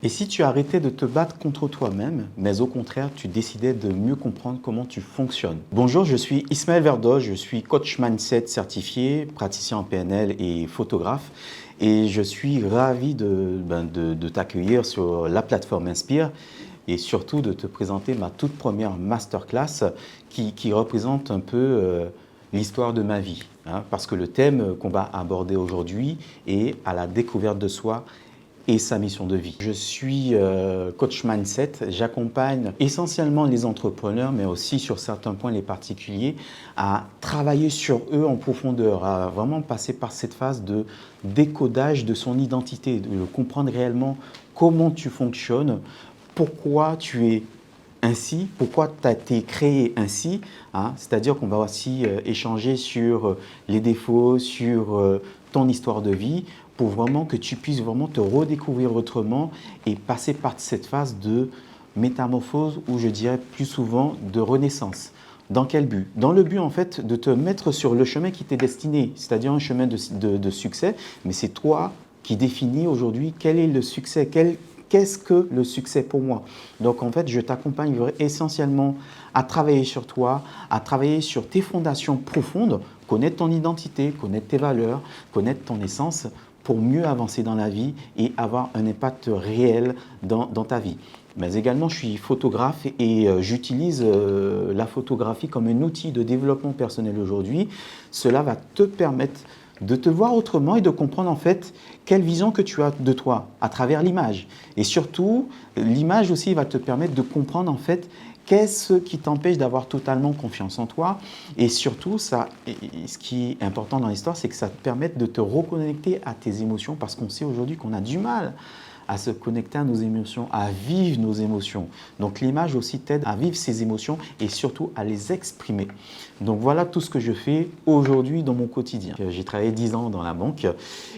Et si tu arrêtais de te battre contre toi-même, mais au contraire, tu décidais de mieux comprendre comment tu fonctionnes? Bonjour, je suis Ismaël Verdoz, je suis coach mindset certifié, praticien en PNL et photographe. Et je suis ravi de t'accueillir sur la plateforme Inspire et surtout de te présenter ma toute première masterclass qui représente un peu l'histoire de ma vie. Parce que le thème qu'on va aborder aujourd'hui est à la découverte de soi et sa mission de vie. Je suis coach mindset, j'accompagne essentiellement les entrepreneurs, mais aussi sur certains points les particuliers, à travailler sur eux en profondeur, à vraiment passer par cette phase de décodage de son identité, de comprendre réellement comment tu fonctionnes, pourquoi tu es ainsi, pourquoi tu as été créé ainsi, c'est-à-dire qu'on va aussi échanger sur les défauts, sur ton histoire de vie, pour vraiment que tu puisses vraiment te redécouvrir autrement et passer par cette phase de métamorphose ou je dirais plus souvent de renaissance. Dans quel but? Dans le but en fait de te mettre sur le chemin qui t'est destiné, c'est-à-dire un chemin de succès, mais c'est toi qui définis aujourd'hui quel est le succès, qu'est-ce que le succès pour moi? Donc en fait, je t'accompagne essentiellement à travailler sur toi, à travailler sur tes fondations profondes, connaître ton identité, connaître tes valeurs, connaître ton essence pour mieux avancer dans la vie et avoir un impact réel dans ta vie. Mais également, je suis photographe et j'utilise la photographie comme un outil de développement personnel aujourd'hui. Cela va te permettre de te voir autrement et de comprendre en fait quelle vision que tu as de toi à travers l'image. Et surtout, l'image aussi va te permettre de comprendre en fait qu'est-ce qui t'empêche d'avoir totalement confiance en toi. Et surtout, ce qui est important dans l'histoire, c'est que ça te permet de te reconnecter à tes émotions parce qu'on sait aujourd'hui qu'on a du mal à se connecter à nos émotions, à vivre nos émotions. Donc l'image aussi t'aide à vivre ces émotions et surtout à les exprimer. Donc voilà tout ce que je fais aujourd'hui dans mon quotidien. J'ai travaillé 10 ans dans la banque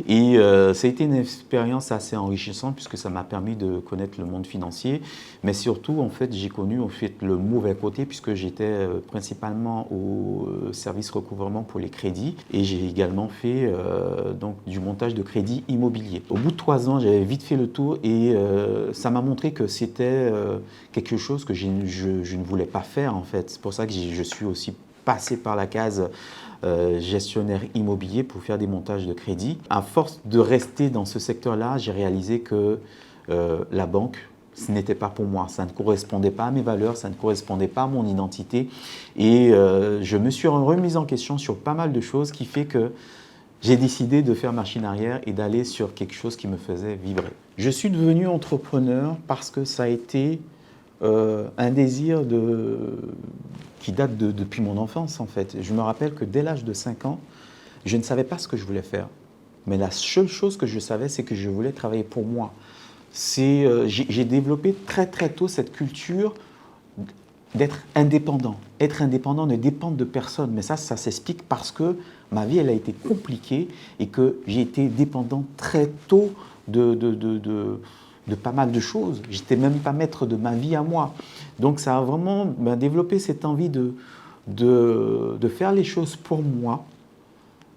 et ça a été une expérience assez enrichissante puisque ça m'a permis de connaître le monde financier. Mais surtout, en fait, j'ai connu le mauvais côté puisque j'étais principalement au service recouvrement pour les crédits et j'ai également fait donc, du montage de crédits immobiliers. Au bout de 3 ans, j'avais vite fait le tour et ça m'a montré que c'était quelque chose que je ne voulais pas faire en fait. C'est pour ça que je suis aussi passé par la case gestionnaire immobilier pour faire des montages de crédit. À force de rester dans ce secteur-là, j'ai réalisé que la banque, ce n'était pas pour moi, ça ne correspondait pas à mes valeurs, ça ne correspondait pas à mon identité et je me suis remise en question sur pas mal de choses qui fait que j'ai décidé de faire machine arrière et d'aller sur quelque chose qui me faisait vibrer. Je suis devenu entrepreneur parce que ça a été un désir qui date depuis mon enfance en fait. Je me rappelle que dès l'âge de 5 ans, je ne savais pas ce que je voulais faire. Mais la seule chose que je savais, c'est que je voulais travailler pour moi. J'ai développé très très tôt cette culture d'être indépendant. Être indépendant, ne dépendre de personne. Mais ça s'explique parce que ma vie, elle a été compliquée et que j'ai été dépendant très tôt de pas mal de choses. J'étais même pas maître de ma vie à moi. Donc ça a vraiment développé cette envie de faire les choses pour moi,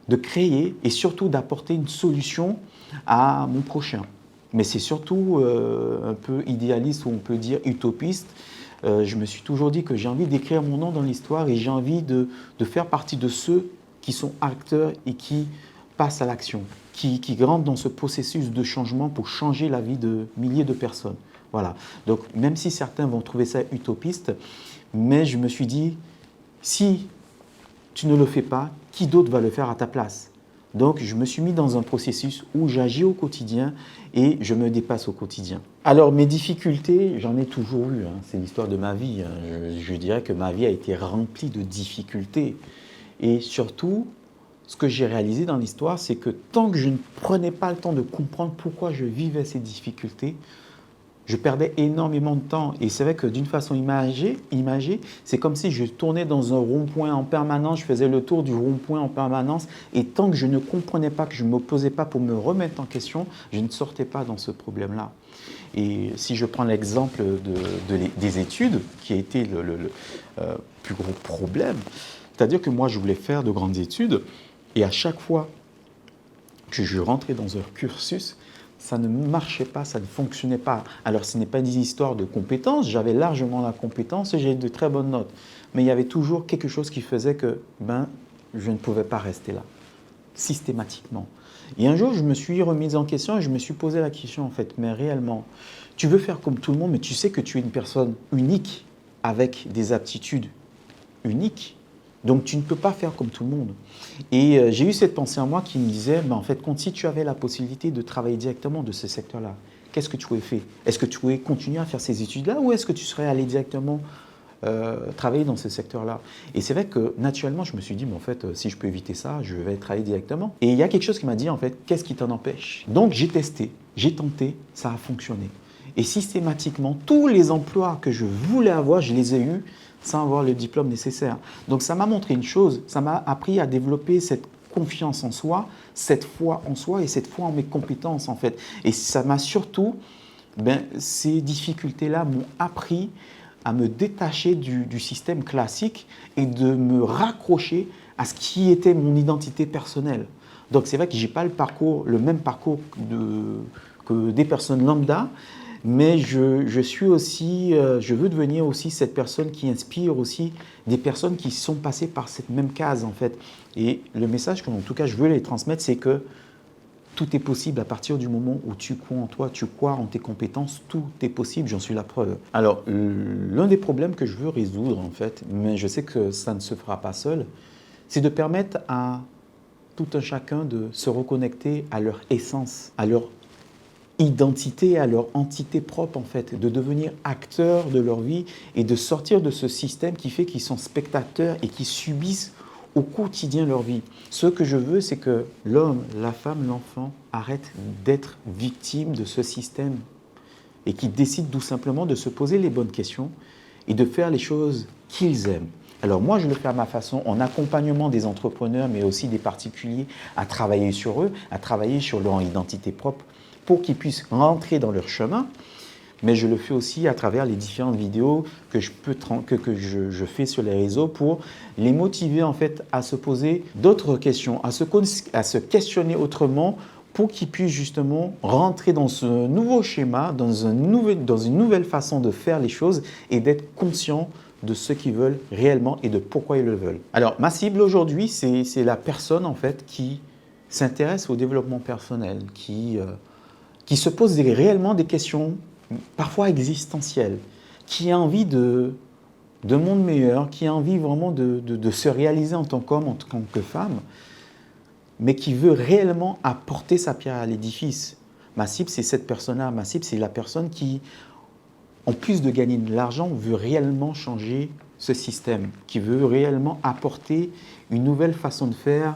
de créer et surtout d'apporter une solution à mon prochain. Mais c'est surtout un peu idéaliste ou on peut dire utopiste. Je me suis toujours dit que j'ai envie d'écrire mon nom dans l'histoire et j'ai envie de faire partie de ceux qui sont acteurs et qui passent à l'action, qui rentrent dans ce processus de changement pour changer la vie de milliers de personnes. Voilà. Donc même si certains vont trouver ça utopiste, mais je me suis dit, si tu ne le fais pas, qui d'autre va le faire à ta place? Donc, je me suis mis dans un processus où j'agis au quotidien et je me dépasse au quotidien. Alors, mes difficultés, j'en ai toujours eu. C'est l'histoire de ma vie. Je dirais que ma vie a été remplie de difficultés. Et surtout, ce que j'ai réalisé dans l'histoire, c'est que tant que je ne prenais pas le temps de comprendre pourquoi je vivais ces difficultés, je perdais énormément de temps. Et c'est vrai que d'une façon imagée, c'est comme si je tournais dans un rond-point en permanence, je faisais le tour du rond-point en permanence. Et tant que je ne comprenais pas, que je ne me posais pas pour me remettre en question, je ne sortais pas dans ce problème-là. Et si je prends l'exemple des études, qui a été le plus gros problème, c'est-à-dire que moi, je voulais faire de grandes études. Et à chaque fois que je rentrais dans un cursus, ça ne marchait pas, ça ne fonctionnait pas. Alors, ce n'est pas des histoires de compétences, j'avais largement la compétence et j'ai de très bonnes notes. Mais il y avait toujours quelque chose qui faisait que je ne pouvais pas rester là, systématiquement. Et un jour, je me suis remise en question et je me suis posé la question, en fait, mais réellement, tu veux faire comme tout le monde, mais tu sais que tu es une personne unique, avec des aptitudes uniques. Donc, tu ne peux pas faire comme tout le monde. Et j'ai eu cette pensée en moi qui me disait, en fait, si tu avais la possibilité de travailler directement de ce secteur-là, qu'est-ce que tu aurais fait? Est-ce que tu aurais continué à faire ces études-là ou est-ce que tu serais allé directement travailler dans ce secteur-là? Et c'est vrai que naturellement, je me suis dit, mais en fait, si je peux éviter ça, je vais travailler directement. Et il y a quelque chose qui m'a dit, en fait, qu'est-ce qui t'en empêche? Donc, j'ai testé, j'ai tenté, ça a fonctionné. Et systématiquement, tous les emplois que je voulais avoir, je les ai eus sans avoir le diplôme nécessaire. Donc ça m'a montré une chose, ça m'a appris à développer cette confiance en soi, cette foi en soi et cette foi en mes compétences en fait. Et ça m'a surtout, ces difficultés-là m'ont appris à me détacher du système classique et de me raccrocher à ce qui était mon identité personnelle. Donc c'est vrai que je n'ai pas le même parcours que des personnes lambda, mais je suis aussi, je veux devenir aussi cette personne qui inspire aussi des personnes qui sont passées par cette même case en fait. Et le message que, en tout cas, je veux les transmettre, c'est que tout est possible à partir du moment où tu crois en toi, tu crois en tes compétences, tout est possible, j'en suis la preuve. Alors, l'un des problèmes que je veux résoudre en fait, mais je sais que ça ne se fera pas seul, c'est de permettre à tout un chacun de se reconnecter à leur essence, à leur identité, à leur entité propre en fait, de devenir acteurs de leur vie et de sortir de ce système qui fait qu'ils sont spectateurs et qui subissent au quotidien leur vie. Ce que je veux, c'est que l'homme, la femme, l'enfant arrêtent d'être victimes de ce système et qu'ils décident tout simplement de se poser les bonnes questions et de faire les choses qu'ils aiment. Alors moi, je le fais à ma façon, en accompagnement des entrepreneurs, mais aussi des particuliers, à travailler sur eux, à travailler sur leur identité propre, pour qu'ils puissent rentrer dans leur chemin, mais je le fais aussi à travers les différentes vidéos que je fais sur les réseaux pour les motiver en fait à se poser d'autres questions, à se questionner autrement pour qu'ils puissent justement rentrer dans ce nouveau schéma, dans une nouvelle façon de faire les choses et d'être conscients de ce qu'ils veulent réellement et de pourquoi ils le veulent. Alors ma cible aujourd'hui, c'est la personne en fait qui s'intéresse au développement personnel, qui se pose réellement des questions parfois existentielles, qui a envie de monde meilleur, qui a envie vraiment de se réaliser en tant qu'homme, en tant que femme, mais qui veut réellement apporter sa pierre à l'édifice. Ma cible, c'est cette personne-là. Ma cible, c'est la personne qui, en plus de gagner de l'argent, veut réellement changer ce système, qui veut réellement apporter une nouvelle façon de faire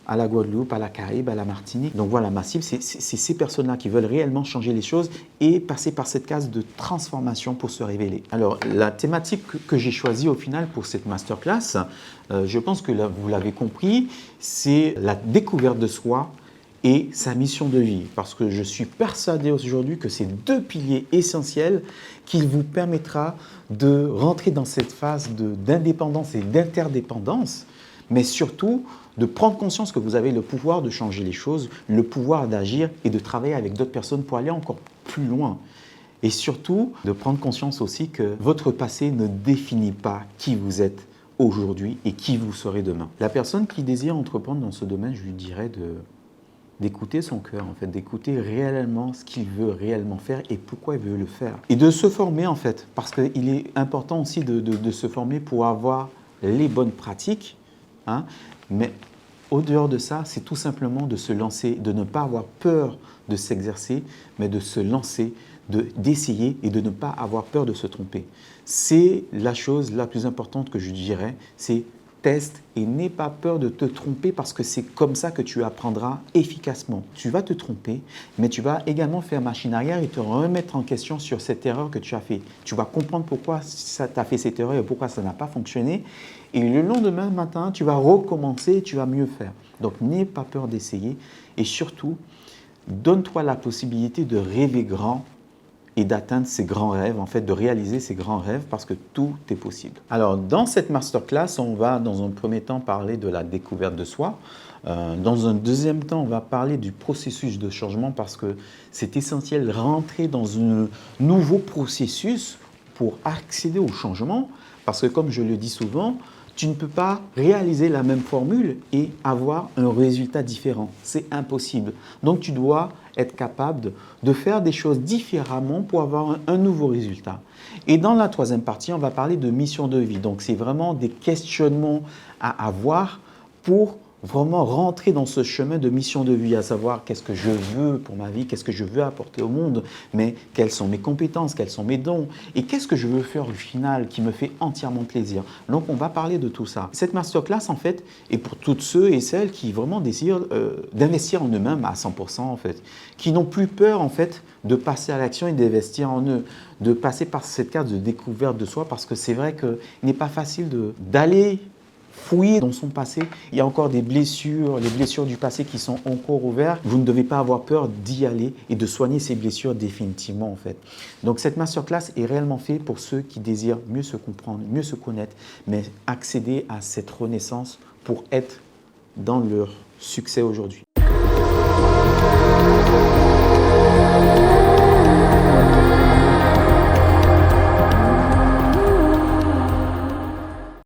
à la Guadeloupe, à la Caraïbe, à la Martinique. Donc voilà, ma cible, c'est ces personnes-là qui veulent réellement changer les choses et passer par cette case de transformation pour se révéler. Alors, la thématique que j'ai choisie au final pour cette masterclass, je pense que là, vous l'avez compris, c'est la découverte de soi et sa mission de vie. Parce que je suis persuadé aujourd'hui que c'est deux piliers essentiels qui vous permettra de rentrer dans cette phase d'indépendance et d'interdépendance, mais surtout de prendre conscience que vous avez le pouvoir de changer les choses, le pouvoir d'agir et de travailler avec d'autres personnes pour aller encore plus loin. Et surtout, de prendre conscience aussi que votre passé ne définit pas qui vous êtes aujourd'hui et qui vous serez demain. La personne qui désire entreprendre dans ce domaine, je lui dirais d'écouter son cœur, en fait, d'écouter réellement ce qu'il veut réellement faire et pourquoi il veut le faire. Et de se former, en fait, parce qu'il est important aussi de se former pour avoir les bonnes pratiques, mais au-dehors de ça, c'est tout simplement de se lancer, de ne pas avoir peur de s'exercer, mais de se lancer, d'essayer et de ne pas avoir peur de se tromper. C'est la chose la plus importante que je dirais, c'est teste et n'aie pas peur de te tromper parce que c'est comme ça que tu apprendras efficacement. Tu vas te tromper, mais tu vas également faire machine arrière et te remettre en question sur cette erreur que tu as fait. Tu vas comprendre pourquoi tu as fait cette erreur et pourquoi ça n'a pas fonctionné. Et le lendemain matin, tu vas recommencer et tu vas mieux faire. Donc, n'aie pas peur d'essayer et surtout, donne-toi la possibilité de rêver grand et d'atteindre ses grands rêves, en fait, de réaliser ses grands rêves parce que tout est possible. Alors, dans cette masterclass, on va dans un premier temps parler de la découverte de soi. Dans un deuxième temps, on va parler du processus de changement parce que c'est essentiel de rentrer dans un nouveau processus pour accéder au changement. Parce que comme je le dis souvent, tu ne peux pas réaliser la même formule et avoir un résultat différent. C'est impossible. Donc tu dois être capable de faire des choses différemment pour avoir un nouveau résultat. Et dans la troisième partie, on va parler de mission de vie. Donc c'est vraiment des questionnements à avoir pour vraiment rentrer dans ce chemin de mission de vie, à savoir qu'est-ce que je veux pour ma vie, qu'est-ce que je veux apporter au monde, mais quelles sont mes compétences, quels sont mes dons et qu'est-ce que je veux faire au final qui me fait entièrement plaisir. Donc on va parler de tout ça. Cette masterclass en fait est pour toutes ceux et celles qui vraiment désirent d'investir en eux-mêmes à 100% en fait, qui n'ont plus peur en fait de passer à l'action et d'investir en eux, de passer par cette case de découverte de soi parce que c'est vrai qu'il n'est pas facile d'aller fouiller dans son passé. Il y a encore des blessures, les blessures du passé qui sont encore ouvertes. Vous ne devez pas avoir peur d'y aller et de soigner ces blessures définitivement en fait. Donc cette masterclass est réellement faite pour ceux qui désirent mieux se comprendre, mieux se connaître, mais accéder à cette renaissance pour être dans leur succès aujourd'hui.